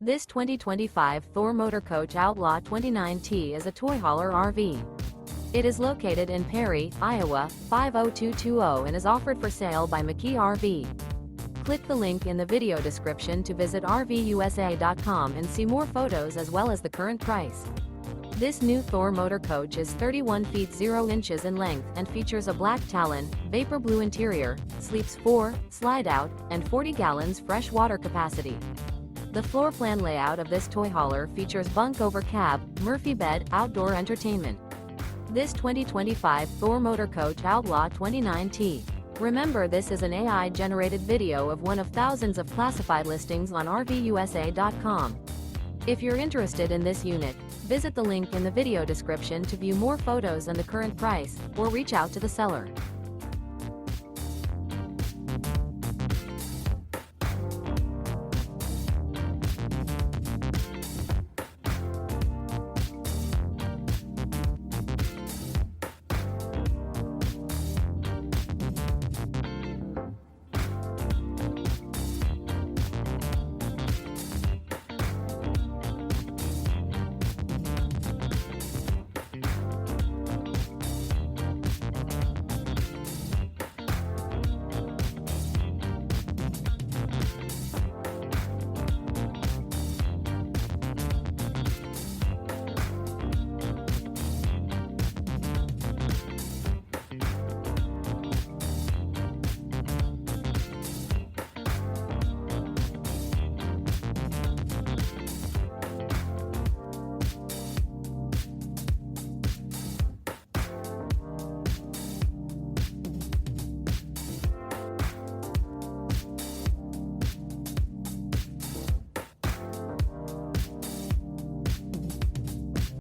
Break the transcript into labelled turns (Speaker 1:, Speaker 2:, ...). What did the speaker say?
Speaker 1: This 2025 Thor Motor Coach Outlaw 29T is a toy hauler RV. It is located in Perry, Iowa, 50220 and is offered for sale by McKee RV. Click the link in the video description to visit RVUSA.com and see more photos as well as the current price. This new Thor Motor Coach is 31 feet 0 inches in length and features a Black Talon, vapor blue interior, sleeps 4, Slideout, and 40 gallons fresh water capacity. The floor plan layout of this toy hauler features Bunk Over Cab, Murphy bed, outdoor entertainment. This 2025 Thor Motor Coach Outlaw 29T. Remember, this is an AI-generated video of one of thousands of classified listings on RVUSA.com. If you're interested in this unit, visit the link in the video description to view more photos and the current price, or reach out to the seller.